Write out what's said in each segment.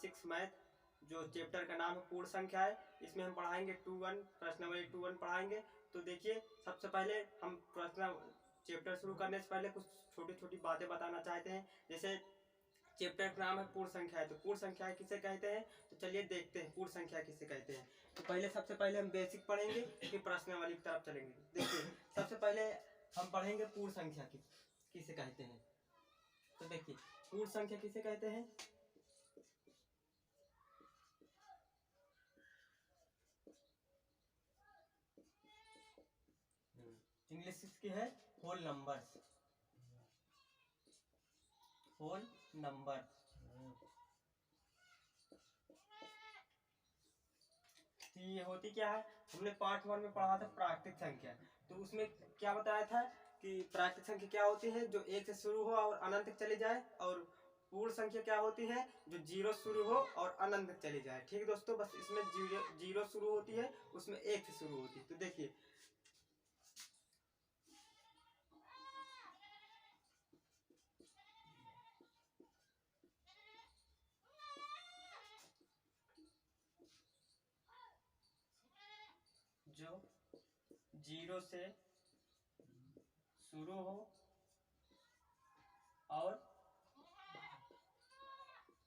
6 math जो chapter का नाम है पूर्ण संख्या है। इसमें हम पढ़ाएंगे 2-1 प्रश्न नंबर 2-1 पढ़ाएंगे। तो देखिए, सबसे पहले हम प्रश्न चैप्टर शुरू करने से पहले कुछ छोटी छोटी बातें बताना चाहते हैं। जैसे चैप्टर का नाम है पूर्ण संख्या है, तो पूर्ण संख्या किसे कहते हैं, तो चलिए देखते हैं पूर्ण संख्या किसे कहते हैं। तो पहले सबसे पहले हम बेसिक पढ़ेंगे, फिर प्रश्नावली की तरफ चलेंगे। देखिए, सबसे पहले हम पढ़ेंगे पूर्ण संख्या किसे कहते हैं। तो देखिए, पूर्ण संख्या किसे कहते हैं। इंग्लिश की है होल नंबर। होल नंबर तो ये होती क्या है, हमने पार्ट 1 में पढ़ा था प्राकृतिक संख्या। तो उसमें क्या बताया था कि प्राकृतिक संख्या क्या होती है, जो 1 से शुरू हो और अनंत तक चली जाए, और पूर्ण संख्या क्या होती है, जो 0 शुरू हो और अनंत तक चली जाए। ठीक है दोस्तों, बस इसमें 0 शुरू होती है, उसमें 1 से शुरू होती है। तो देखिए, जो 0 से शुरू हो और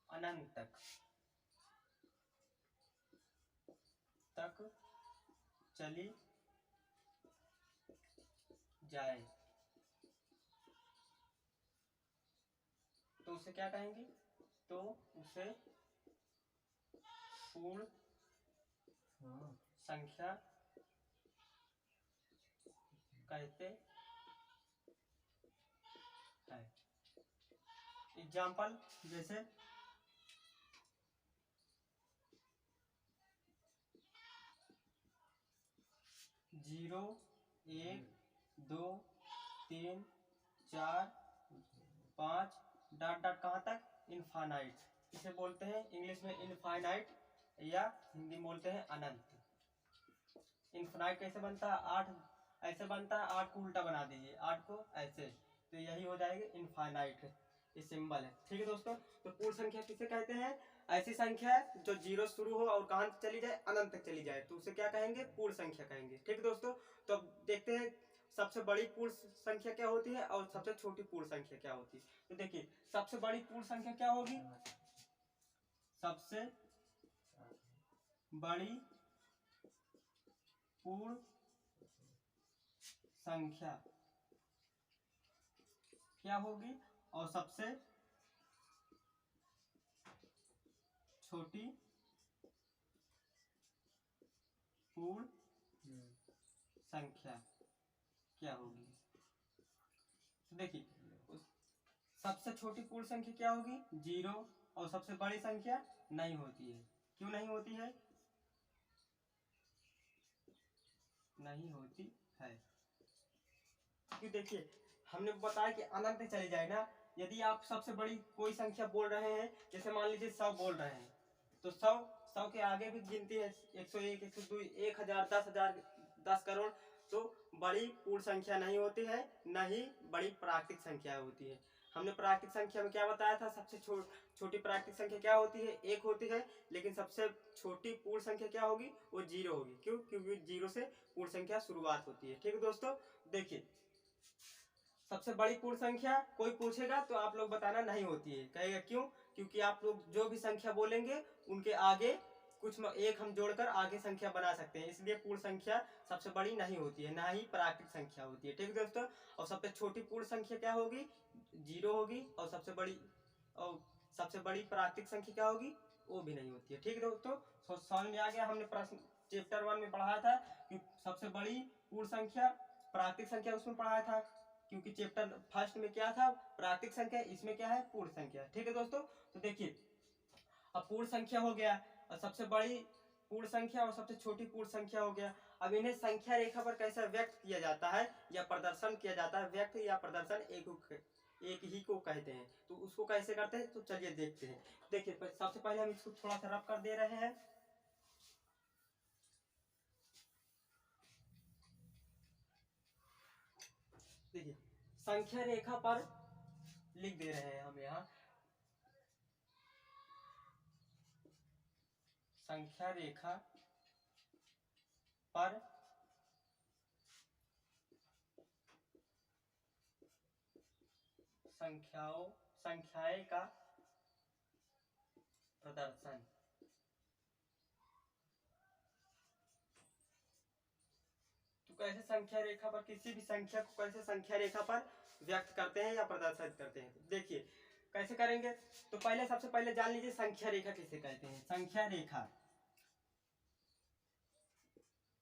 अनंत तक चली जाए, तो उसे क्या कहेंगे, तो उसे पूर्ण संख्या कहते हैं। एग्जाम्पल जैसे 0, 1, 2, 3, 4, 5 डॉट डॉट कहाँ तक, इनफाइनाइट। इसे बोलते हैं इंग्लिश में इनफाइनाइट, या हिंदी में बोलते हैं अनंत। इनफाइनाइट कैसे बनता है, 8 ऐसे बनता है, 8 को उल्टा बना दीजिए, 8 को ऐसे, तो यही हो जाएगी इनफाइनाइट। ये सिंबल है। ठीक है दोस्तों, तो पूर्ण संख्या किसे कहते हैं, ऐसी संख्या है जो 0 शुरू हो और कहाँ तक चली जाए, अनंत तक चली जाए, तो उसे क्या कहेंगे, पूर्ण संख्या कहेंगे। ठीक है दोस्तों, तो अब देखते हैं सबसे बड़ी पूर्ण संख्या क्या होती है और सबसे छोटी पूर्ण संख्या क्या होती है। तो देखिए, सबसे बड़ी पूर्ण संख्या क्या होगी, सबसे बड़ी पूर्ण संख्या क्या होगी, और सबसे छोटी पूर्ण संख्या क्या होगी। तो देखिए, सबसे छोटी पूर्ण संख्या क्या होगी, 0, और सबसे बड़ी संख्या नहीं होती है। क्यों नहीं होती है, नहीं होती है क्योंकि देखिए, हमने बताया कि अनंत चली जाए ना। यदि आप सबसे बड़ी कोई संख्या बोल रहे हैं, जैसे मान लीजिए 100 बोल रहे हैं, तो 100 के आगे भी गिनती है, 101, 102, 1000, 10,000, 10 करोड़। तो बड़ी पूर्ण संख्या नहीं होती है, न ही बड़ी प्राकृतिक संख्या होती है। हमने प्राकृतिक संख्या में क्या बताया था, सबसे छोटी प्राकृतिक संख्या क्या होती है, 1 होती है। लेकिन सबसे छोटी पूर्ण संख्या क्या होगी, वो 0 होगी। क्यों, क्योंकि 0 से पूर्ण संख्या शुरुआत होती है। ठीक है दोस्तों, देखिए, सबसे बड़ी पूर्ण संख्या कोई पूछेगा तो आप लोग बताना नहीं होती है, कहेगा क्यों, क्योंकि आप लोग जो भी संख्या बोलेंगे उनके आगे कुछ एक हम जोड़कर आगे संख्या बना सकते हैं, इसलिए पूर्ण संख्या सबसे बड़ी नहीं होती है, ना ही प्राकृतिक संख्या होती है। ठीक है दोस्तों, और सबसे छोटी पूर्ण संख्या क्या होगी, 0 होगी, और सबसे बड़ी प्राकृतिक संख्या क्या होगी, वो भी नहीं होती है। ठीक है दोस्तों, समझ में आ गया। हमने प्रश्न चैप्टर 1 में पढ़ाया था कि सबसे बड़ी पूर्ण संख्या प्राकृतिक संख्या, उसमें पढ़ाया था, क्योंकि चैप्टर फर्स्ट में क्या था, प्राकृतिक संख्या, इसमें क्या है, पूर्ण संख्या। ठीक है दोस्तों, तो देखिए, अब पूर्ण संख्या हो गया, और सबसे बड़ी पूर्ण संख्या और सबसे छोटी पूर्ण संख्या हो गया। अब इन्हें संख्या रेखा पर कैसे व्यक्त किया जाता है या प्रदर्शन किया जाता है, व्यक्त या प्रदर्शन एक ही को कहते हैं। तो उसको कैसे करते हैं, तो चलिए देखते हैं। देखिए, सबसे पहले हम इसको थोड़ा सा रब कर दे रहे हैं। देखिए, संख्या रेखा पर लिख दे रहे हैं हम यहाँ, संख्या रेखा पर संख्याएं का प्रदर्शन। तो कैसे संख्या रेखा पर किसी भी संख्या को कैसे संख्या रेखा पर व्यक्त करते हैं या प्रदर्शित करते हैं, देखिए कैसे करेंगे। तो पहले सबसे पहले जान लीजिए संख्या रेखा किसे कहते हैं। संख्या रेखा,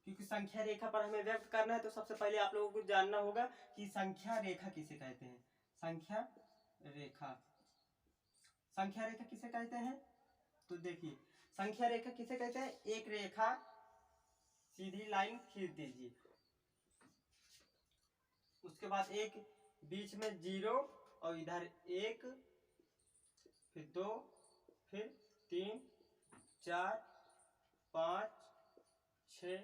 क्योंकि संख्या रेखा पर हमें व्यक्त करना है तो सबसे पहले आप लोगों को जानना होगा कि संख्या रेखा किसे कहते हैं। संख्या रेखा, संख्या रेखा किसे कहते हैं, तो देखिए संख्या रेखा किसे कहते हैं। एक रेखा सीधी लाइन खींच दीजिए, उसके बाद एक बीच में जीरो और इधर एक, फिर दो, फिर 3 4 5 6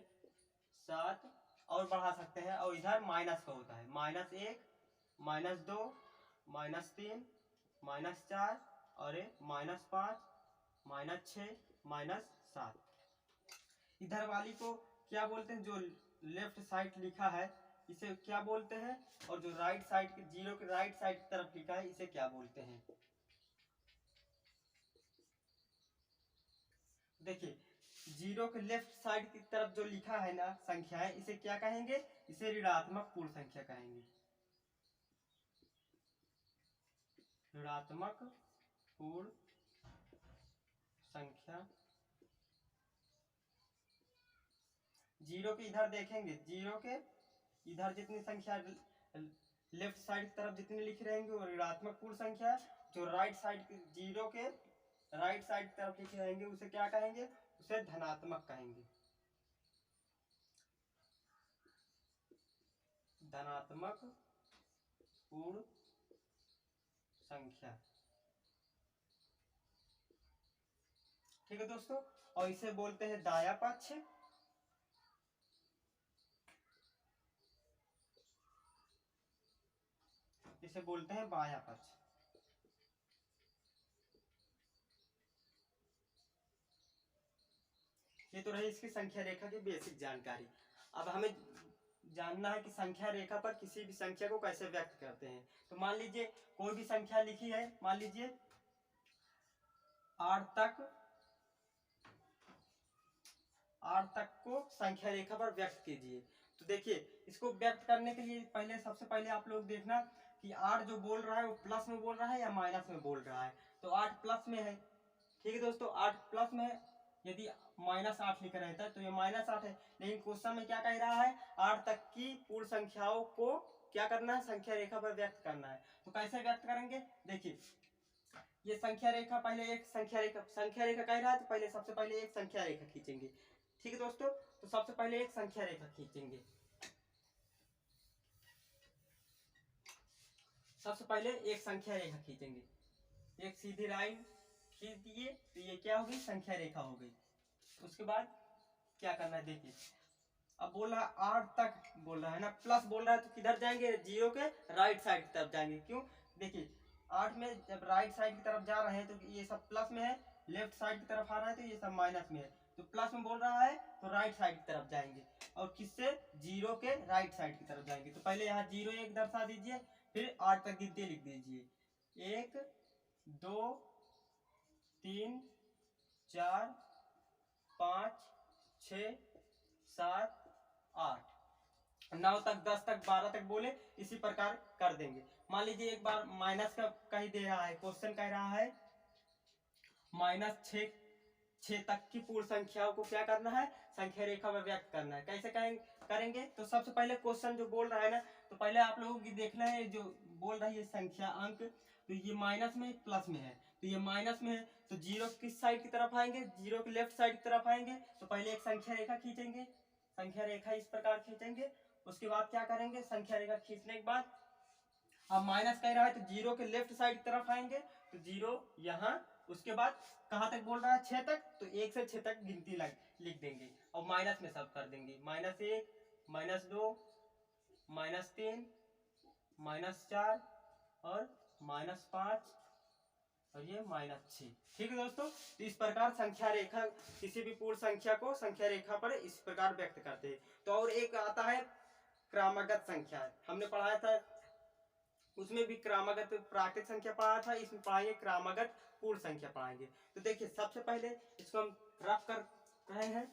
7 और बढ़ा सकते हैं। और इधर माइनस का होता है, -1 -2 -3 -4 और -5 -6 -7। इधर वाली को क्या बोलते हैं, जो लेफ्ट साइड लिखा है इसे क्या बोलते हैं, और जो राइट साइड के जीरो के राइट साइड की तरफ लिखा है इसे क्या बोलते हैं। देखिए जीरो के लेफ्ट साइड की तरफ जो लिखा है ना संख्या है, इसे क्या कहेंगे, इसे ऋणात्मक पूर्ण संख्या कहेंगे। ऋणात्मक पूर्ण संख्या। जीरो के इधर देखेंगे, जीरो के इधर जितनी संख्या लेफ्ट साइड की तरफ जितनी लिख रहेंगे वो ऋणात्मक पूर्ण संख्या। जो राइट साइड के जीरो के राइट साइड की तरफ लिखे रहेंगे उसे क्या कहेंगे, उसे धनात्मक कहेंगे। धनात्मक पूर्ण संख्या, ठीक है दोस्तों। और इसे बोलते हैं दाया पक्ष, इसे बोलते हैं बाया पक्ष। ये तो रही इसकी संख्या रेखा की बेसिक जानकारी। अब हमें जानना है कि संख्या रेखा पर किसी भी संख्या को कैसे व्यक्त करते हैं। तो मान लीजिए कोई भी संख्या लिखी है, मान लीजिए 8 तक को संख्या रेखा पर व्यक्त कीजिए। तो देखिए इसको व्यक्त करने के लिए पहले सबसे पहले आप लोग देखना कि 8 जो बोल रहा है वो प्लस में बोल रहा है या माइनस में बोल रहा है। तो 8 प्लस में है, ठीक है दोस्तों, 8 प्लस में है। यदि -8 लिखा रहता है तो ये -8 है, लेकिन क्वेश्चन में क्या कह रहा है, 8 तक की पूर्ण संख्याओं को क्या करना है, संख्या रेखा पर व्यक्त करना है। तो कैसे व्यक्त करेंगे, देखिए ये संख्या रेखा, पहले एक संख्या रेखा कह रहा है तो पहले सबसे पहले एक संख्या रेखा खींचेंगे, ठीक है दोस्तों। तो सबसे पहले एक संख्या रेखा खींचेंगे, सबसे पहले एक संख्या रेखा खींचेंगे, एक सीधी लाइन खींच दिए तो ये क्या हो गई, संख्या रेखा हो गई। उसके बाद क्या करना है, देखिए अब बोल रहा है 8 तक बोल रहा है ना, प्लस बोल रहा है तो किधर जाएंगे, जीरो के राइट साइड की तरफ जाएंगे। क्यों, देखिए 8 में जब राइट साइड की तरफ जा रहे हैं तो ये सब प्लस में है, लेफ्ट साइड की तरफ आ रहा है तो ये सब माइनस में है। तो प्लस में बोल रहा है तो राइट साइड की तरफ जाएंगे, और किससे, जीरो के राइट साइड की तरफ जाएंगे। तो पहले यहाँ 0 1 दर्शा दीजिए, फिर 8 तक गिनती लिख दीजिए, 1 2 3 4 5 6 7 8 9 तक 10 तक 12 तक बोले, इसी प्रकार कर देंगे। मान लीजिए एक बार माइनस का कहीं दे रहा है, क्वेश्चन कह रहा है -6 तक की पूर्ण संख्याओं को क्या करना है, संख्या रेखा में व्यक्त करना है। कैसे करेंगे, तो सबसे पहले क्वेश्चन जो बोल रहा है ना, तो पहले आप लोगों की देखना है जो बोल रही है संख्या अंक, तो ये माइनस में प्लस में है, तो ये माइनस में है तो जीरो किस साइड की तरफ आएंगे, जीरो के लेफ्ट साइड की तरफ आएंगे। तो पहले एक संख्या रेखा खींचेंगे, संख्या रेखा इस प्रकार खींचेंगे। उसके बाद क्या करेंगे, संख्या रेखा खींचने के बाद अब माइनस कह रहा है तो जीरो के लेफ्ट साइड की तरफ आएंगे, तो जीरो यहाँ, उसके बाद कहाँ तक बोल रहा है, 6 तक, तो 1 से 6 तक गिनती लिख देंगे और माइनस में सब कर देंगे, -1 -2 -3 -4 और -5 और ये -6। ठीक है दोस्तों, तो इस प्रकार संख्या रेखा, किसी भी पूर्ण संख्या को संख्या रेखा पर इस प्रकार व्यक्त करते हैं। तो और एक आता है क्रमागत संख्या, हमने पढ़ाया था, उसमें भी क्रमागत प्राकृतिक संख्या पढ़ा था, इसमें पढ़ाएंगे क्रमागत पूर्ण संख्या पढ़ाएंगे। तो देखिए सबसे पहले इसको हम रफ कर रहे हैं।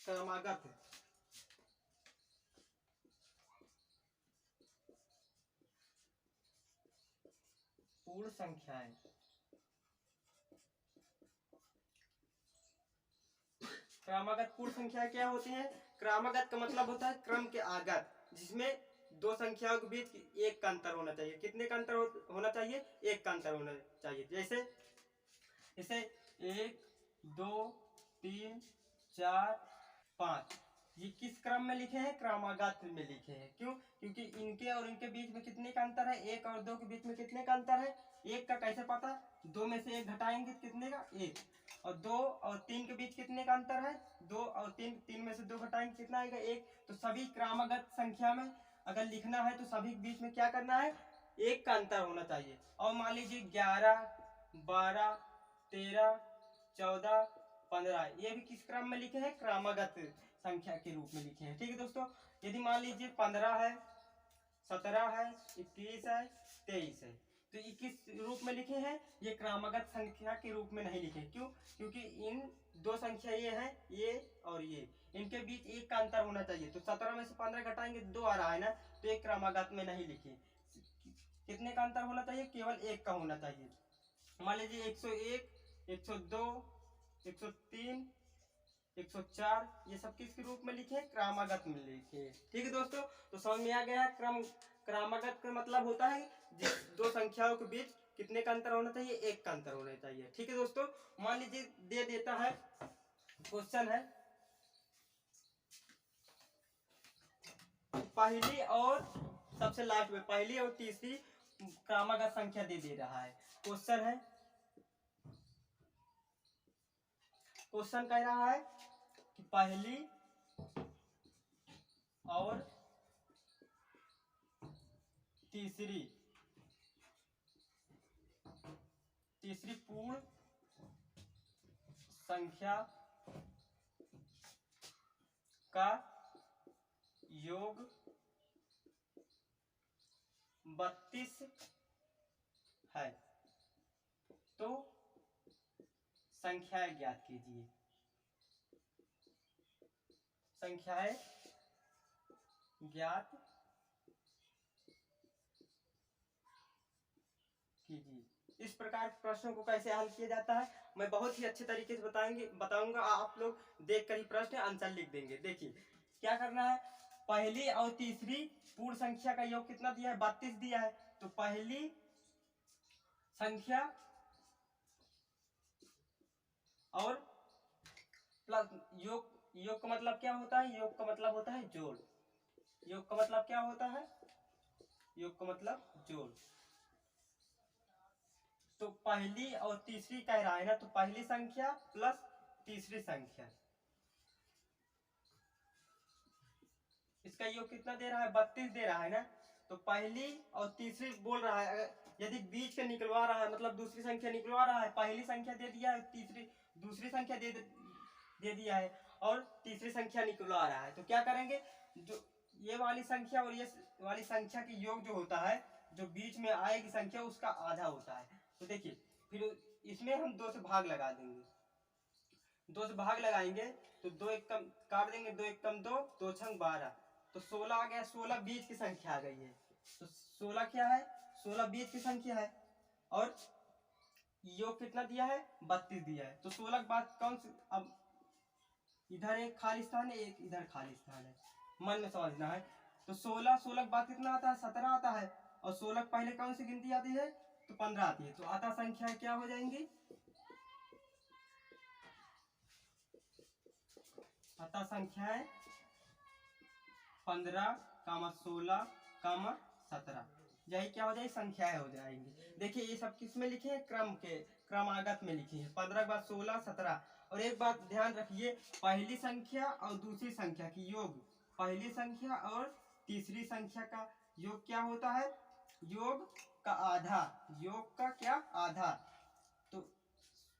क्रमागत पूर्ण संख्याएं, क्रमागत पूर्ण संख्याएं क्या होती हैं? क्रमागत का मतलब होता है क्रम के आगत, जिसमें दो संख्याओं के बीच एक का अंतर होना चाहिए। कितने का अंतर होना चाहिए? एक का अंतर होना चाहिए। जैसे इसे 1 2 3 4 5, ये किस क्रम में लिखे हैं? क्रमागत में लिखे हैं। क्यों? क्योंकि इनके और इनके बीच में कितने का अंतर है? 1 और 2 के बीच में कितने का अंतर है? 1 का कैसे पता? 2 में से 1 घटाएंगे कितने का? 1। और 2 और 3 के बीच कितने का अंतर है? 2 और 3, 3 में से 2 घटाएंगे कितना आएगा? 1। तो सभी क्रमागत संख्या में अगर लिखना है तो सभी के बीच में क्या करना है? 1 का अंतर होना चाहिए। और मान लीजिए 11 12 13 14 15, ये भी किस क्रम में लिखे हैं? क्रमागत संख्या के रूप में लिखे हैं। ठीक है दोस्तों, यदि मान लीजिए 15 है, 17 है, 21 है, 23 है, तो ये किस रूप में लिखे हैं? ये क्रमागत संख्या के रूप में नहीं लिखे। क्यों? क्योंकि इन दो संख्या ये है, ये और ये, इनके बीच 1 का अंतर होना चाहिए। तो 17 में से 15 घटाएंगे 2 आ रहा है ना, तो एक क्रमागत में नहीं लिखे। कितने का अंतर होना चाहिए? केवल 1 का होना चाहिए। मान लीजिए 101, 102, 103, 104, ये सब किसके रूप में लिखे? क्रमागत में लिखे। ठीक है दोस्तों, तो समझ में आ गया है। क्रमागत का मतलब होता है जिस दो संख्याओं के बीच कितने का अंतर होना चाहिए? 1 का अंतर होना चाहिए। ठीक है दोस्तों, मान लीजिए दे देता है, क्वेश्चन है पहली और सबसे लास्ट में पहली और तीसरी क्रमागत संख्या दे रहा है। क्वेश्चन है, क्वेश्चन कह रहा है कि पहली और तीसरी पूर्ण संख्या का योग 32 है, तो संख्याएं ज्ञात कीजिए। संख्याएं ज्ञात कीजिए। इस प्रकार के प्रश्नों को कैसे हल किया जाता है मैं बहुत ही अच्छे तरीके से बताऊंगा। आप लोग देखकर ही प्रश्न आंसर लिख देंगे। देखिए क्या करना है, पहली और तीसरी पूर्ण संख्या का योग कितना दिया है? 32 दिया है। तो पहली संख्या और प्लस योग, योग का मतलब क्या होता है? योग का मतलब होता है जोड़। योग का मतलब क्या होता है? योग का मतलब जोड़। तो पहली और तीसरी कह रहा है ना, तो पहली संख्या प्लस तीसरी संख्या, इसका योग कितना दे रहा है? 32 दे रहा है ना। तो पहली और तीसरी बोल रहा है, अगर यदि बीच के निकलवा रहा है मतलब दूसरी संख्या निकलवा रहा है, पहली संख्या दे दिया है, दूसरी संख्या दे दिया है और तीसरी संख्या निकलवा रहा है, तो क्या करेंगे? जो ये वाली संख्या और ये वाली संख्या की योग जो होता है, जो बीच में आएगी संख्या उसका आधा होता है। तो देखिए फिर इसमें हम 2 से भाग लगा देंगे। 2 से भाग लगाएंगे तो 2 एक कम काट देंगे, 2 एक कम 2, 2 छंग 12, तो 16 आ गया। 16 बीच की संख्या आ गई है। तो 16 क्या है? 16 बीच की संख्या है। और योग कितना दिया है? 32 दिया है। तो 16 के बाद कौन सी, अब इधर एक खाली स्थान है, एक इधर खाली स्थान है, मन में समझना है। तो 16 के बाद कितना आता है? 17 आता है। और 16 पहले कौन सी गिनती आती है? तो 15 आती है। तो आता संख्या क्या हो जाएंगी? आता संख्याएं 15, 16, 17, यही क्या हो जाएगी? संख्याएं हो जाएंगी। देखिए ये सब किस में लिखे हैं? क्रम के, क्रमागत में लिखे हैं। 15 के बाद 16, 17। और एक बात ध्यान रखिए, पहली संख्या और दूसरी संख्या की योग, पहली संख्या और तीसरी संख्या का योग क्या होता है, योग का आधा, योग का क्या आधा। तो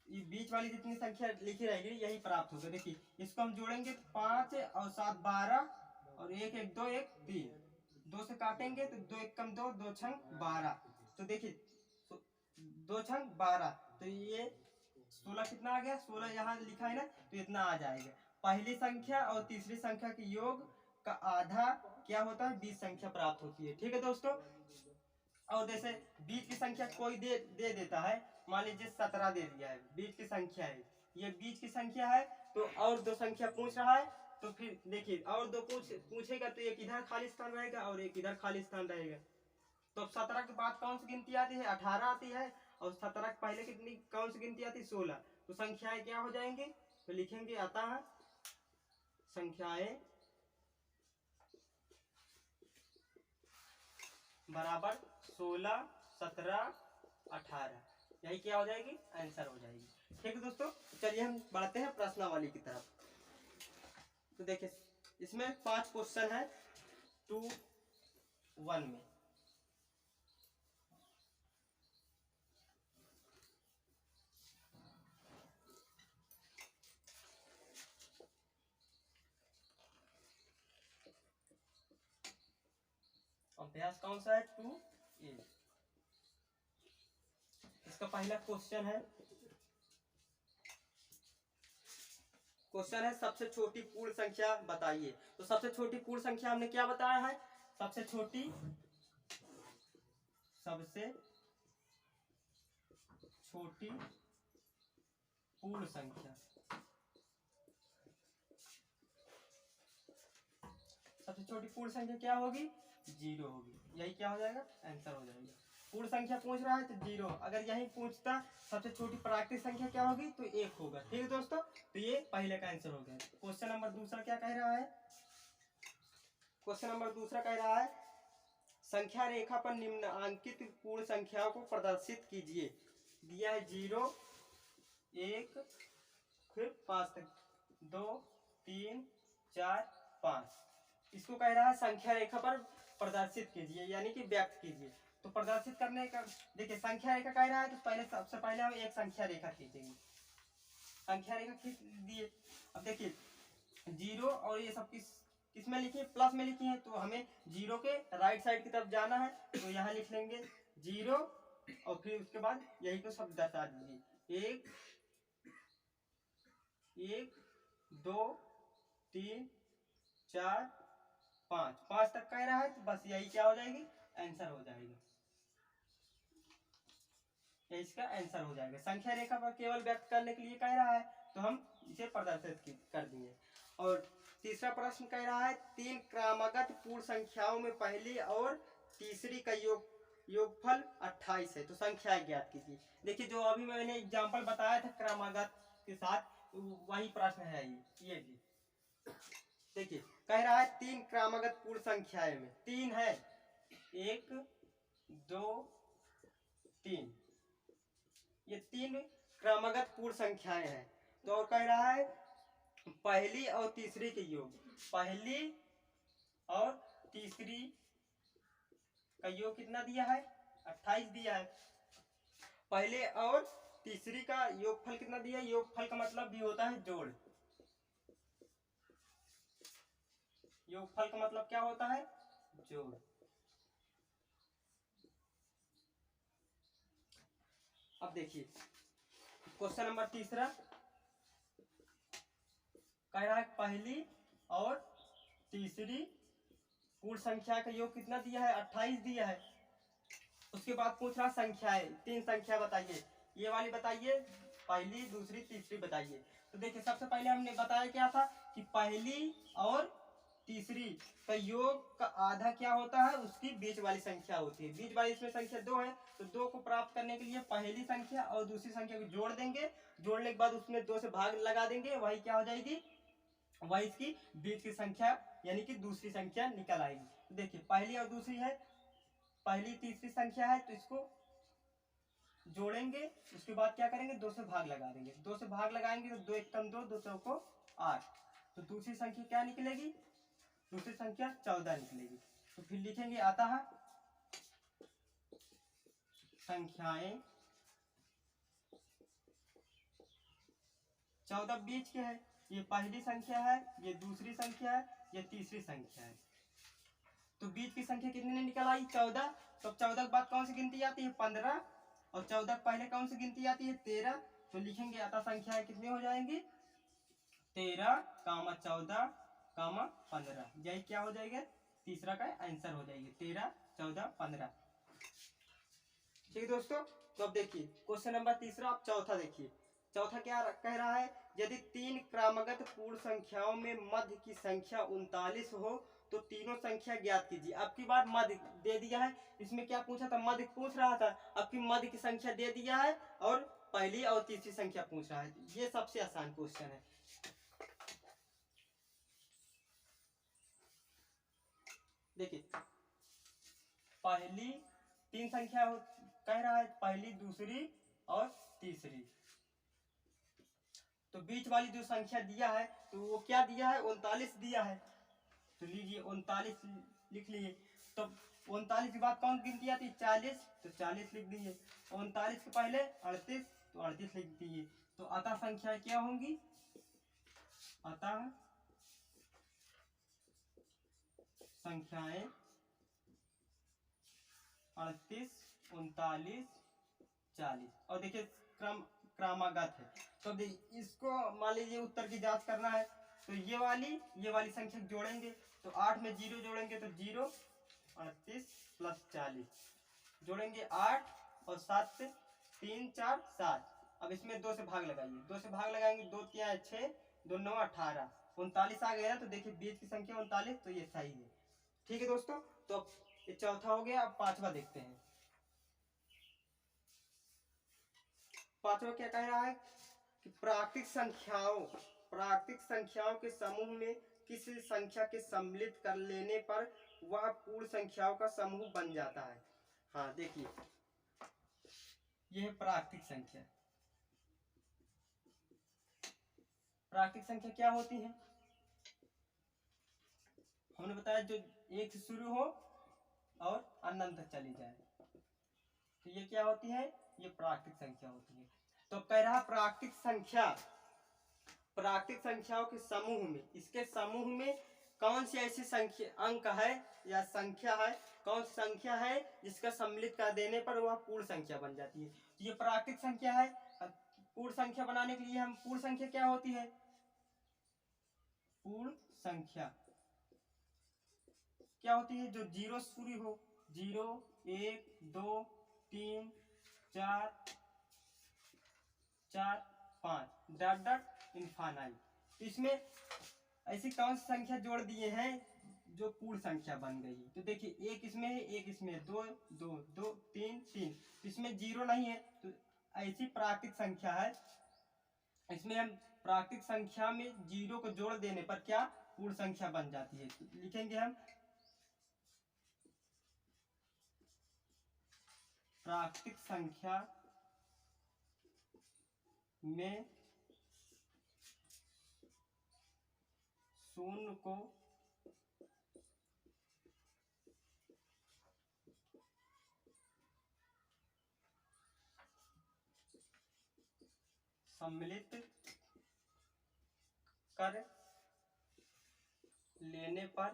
ये बीच वाली जितनी संख्या लिखी रहेगी यही प्राप्त होगा। देखिए इसको हम जोड़ेंगे 5 और 7 12 और 1 1 2 1 3, 2 से काटेंगे तो 2 1 कम 2, 2 छंग 12। तो देखिए 2 छंग 12, तो ये 16 कितना आ गया, 16 यहाँ लिखा है ना, तो इतना आ जाएगा। पहली संख्या और तीसरी संख्या के योग का आधा क्या होता है, 20 संख्या प्राप्त होती है। ठीक है दोस्तों। और जैसे बीच की संख्या कोई दे देता है, मान लीजिए 17 दे दिया है, बीच की संख्या है, ये बीच की संख्या है, तो और दो संख्या पूछ रहा है, तो फिर देखिए और दो पूछेगा तो एक इधर खाली स्थान रहेगा और एक इधर खाली स्थान रहेगा। तो 17 के बाद कौन सी गिनती आती है, 18 आती है, और 17 के पहले कितनी कौन सी गिनती आती है, 16। तो संख्याएं क्या हो जाएंगी, तो लिखेंगे आता है संख्याएं बराबर 16 17 18, यही क्या हो जाएगी, आंसर हो जाएगी। ठीक है दोस्तों, चलिए हम बढ़ते हैं प्रश्नावली की तरफ। तो देखिए इसमें 5 क्वेश्चन है 2-1 में। अभ्यास कौन सा है, 2A। इसका पहला क्वेश्चन है सबसे छोटी पूर्ण संख्या बताइए। तो सबसे छोटी पूर्ण संख्या हमने क्या बताया है, सबसे छोटी पूर्ण संख्या, सबसे छोटी पूर्ण संख्या क्या होगी, 0 होगी, यही क्या हो जाएगा, आंसर हो जाएगा। पूर्ण संख्या पूछ रहा है तो 0, अगर यही पूछता सबसे छोटी प्राकृतिक संख्या क्या होगी, तो 1 होगा। ठीक है दोस्तों, तो ये पहले का आंसर हो गया। क्वेश्चन नंबर दूसरा क्या कह रहा है, क्वेश्चन नंबर दूसरा कह रहा है संख्या रेखा पर निम्नांकित पूर्ण संख्याओं को प्रदर्शित कीजिए। दिया है 0 1 फिर 5 तक, 2 3 4 5, इसको कह रहा है संख्या रेखा पर प्रदर्शित कीजिए, यानी कि व्यक्त कीजिए। तो प्रदर्शित करने का देखिए संख्या रेखा कह रहा है, तो पहले सबसे पहले हम एक संख्या रेखा खींचेंगे, संख्या रेखा खींच दिए। अब देखिए 0 और ये सब किस में लिखी, प्लस में लिखी है, तो हमें 0 के राइट साइड की तरफ जाना है, तो यहाँ लिख लेंगे 0 और फिर उसके बाद यही को सब दर्शा दीजिए, 1 1 2 3 4 5 तक कह रहा है, तो बस यही क्या हो जाएगी, आंसर हो जाएगा, ये इसका आंसर हो जाएगा। संख्या रेखा पर केवल व्यक्त करने के लिए कह रहा है, तो हम इसे प्रदर्शित कर दिए। और तीसरा प्रश्न कह रहा है 3 क्रमागत पूर्ण संख्याओं में पहली और तीसरी का योगफल 28 है, तो संख्या ज्ञात कीजिए। देखिए जो अभी मैंने एग्जाम्पल बताया था क्रमागत के साथ, वही प्रश्न है ये भी। देखिए कह रहा है 3 क्रमागत पूर्ण संख्याएं में 3 है, 1 2 3, ये 3 क्रमागत पूर्ण संख्याएं हैं। तो और कह रहा है पहली और तीसरी के योग, पहली और तीसरी का योग कितना दिया है, 28 दिया है। पहले और तीसरी का योगफल कितना दिया है, योगफल का मतलब भी होता है जोड़, योगफल का मतलब क्या होता है, जोड़। अब देखिए क्वेश्चन नंबर तीसरा कह रहा है पहली और तीसरी पूर्ण संख्या का योग कितना दिया है, 28 दिया है। उसके बाद पूछ रहा संख्याएं, 3 संख्या बताइए, ये वाली बताइए, पहली दूसरी तीसरी बताइए। तो देखिए सबसे पहले हमने बताया क्या था कि पहली और तीसरी का योग का आधा क्या होता है, उसकी बीच वाली संख्या होती है। बीच वाली इसमें संख्या 2 है, तो 2 को प्राप्त करने के लिए पहली संख्या और दूसरी संख्या को जोड़ देंगे, जोड़ने के बाद उसमें 2 से भाग लगा देंगे, वही क्या हो जाएगी, वही इसकी बीच की संख्या यानी कि दूसरी संख्या निकल आएगी। तो देखिए पहली और दूसरी है, पहली तीसरी संख्या है, तो इसको जोड़ेंगे, उसके बाद क्या करेंगे, 2 से भाग लगा देंगे, 2 से भाग लगाएंगे तो 2 1 कम 2, 2 चौको 8, तो दूसरी संख्या क्या निकलेगी, दूसरी संख्या 14 निकलेगी। तो फिर लिखेंगे अतः संख्याएं 14 बीच के है। ये पहली संख्या है, ये दूसरी संख्या है, ये तीसरी संख्या है। तो बीच की संख्या कितनी निकल आई? 14। तो 14 के बाद कौन सी गिनती आती है? 15। और 14 के पहले कौन सी गिनती आती है? 13। तो लिखेंगे अतः संख्याएं कितनी हो जाएंगी? 13, 14, 15। यही क्या हो जाएगा? तीसरा का आंसर हो जाएगी 13, 14, 15। ठीक है दोस्तों, तो अब देखिए क्वेश्चन नंबर तीसरा। आप चौथा देखिए। चौथा क्या कह रहा है? यदि 3 क्रमागत पूर्ण संख्याओं में मध्य की संख्या 39 हो तो तीनों संख्या ज्ञात कीजिए। अब की बार मध्य दे दिया है। इसमें क्या पूछा था? मध्य पूछ रहा था। अब की मध्य की संख्या दे दिया है और पहली और तीसरी संख्या पूछ रहा है। ये सबसे आसान क्वेश्चन है। देखिए पहली 3 संख्या कह रहा है, पहली, दूसरी और तीसरी। तो बीच वाली जो संख्या दिया है तो वो क्या दिया है? 39 दिया है। तो लीजिए 39 लिख लिए। तो 39 के बाद कौन गिनती आती है? 40। तो 40 लिख दीजिए। 39 के पहले 38, तो 38 लिख दीजिए। तो अतः संख्या क्या होंगी? अतः संख्याएं 38, 39, 40। और देखिए क्रमागत है। तो इसको मान लीजिए उत्तर की जांच करना है। तो ये वाली संख्या जोड़ेंगे। तो 8 में 0 जोड़ेंगे तो 0, 38 प्लस 40 जोड़ेंगे 8 और 7 से 3, 4, 7। अब इसमें 2 से भाग लगाइए। 2 से भाग लगाएंगे, 2 3 6, 2 9 18, 39 आ गया ना। तो देखिए बीच की संख्या 39, तो ये सही है। ठीक है दोस्तों, तो ये चौथा हो गया। अब पांचवा देखते हैं। पांचवा क्या कह रहा है कि प्राकृतिक संख्याओं के समूह में किसी संख्या के सम्मिलित कर लेने पर वह पूर्ण संख्याओं का समूह बन जाता है। हाँ देखिए यह है प्राकृतिक संख्या। प्राकृतिक संख्या क्या होती है? हमने बताया जो 1 से शुरू हो और अनंत तक चली जाए, तो ये क्या होती है? ये प्राकृतिक संख्या होती है। तो कह रहा प्राकृतिक संख्याओं के समूह में, इसके समूह में कौन सी ऐसी संख्या अंक है या संख्या है, कौन सी संख्या है जिसका सम्मिलित कर देने पर वह पूर्ण संख्या बन जाती है? तो ये प्राकृतिक संख्या है। पूर्ण संख्या बनाने के लिए हम पूर्ण संख्या क्या होती है? पूर्ण संख्या क्या होती है? जो 0 शुरू हो, 0, 1, 2, 3, 4, 5 डॉट डॉट इनफाइनाइट। इसमें ऐसी कौन सी संख्या जोड़ दिए हैं जो पूर्ण संख्या बन गई? तो देखिए एक इसमें है, एक इसमें है, 2, 2, 2, 3, 3। इसमें 0 नहीं है। तो ऐसी प्राकृतिक संख्या है। इसमें हम प्राकृतिक संख्या में 0 को जोड़ देने पर क्या पूर्ण संख्या बन जाती है? तो लिखेंगे हम प्राकृतिक संख्या में 0 को सम्मिलित कर लेने पर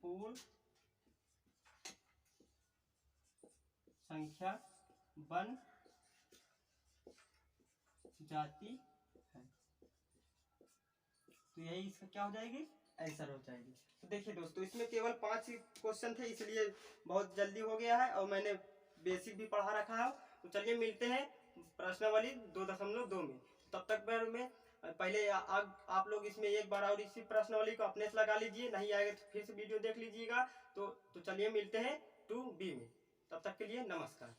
पूर्ण संख्या बन जाती है। तो यही इसका क्या हो जाएगी? आंसर हो जाएगी। तो देखिए दोस्तों इसमें केवल 5 क्वेश्चन थे, इसलिए बहुत जल्दी हो गया है और मैंने बेसिक भी पढ़ा रखा है। तो चलिए मिलते हैं प्रश्नावली 2.2 में। तब तक मैं पहले आप लोग इसमें एक बार और इसी प्रश्नावली को अपने से लगा लीजिए, नहीं आएगा तो फिर से वीडियो देख लीजिएगा। तो चलिए मिलते हैं 2B में। तब तक के लिए नमस्कार।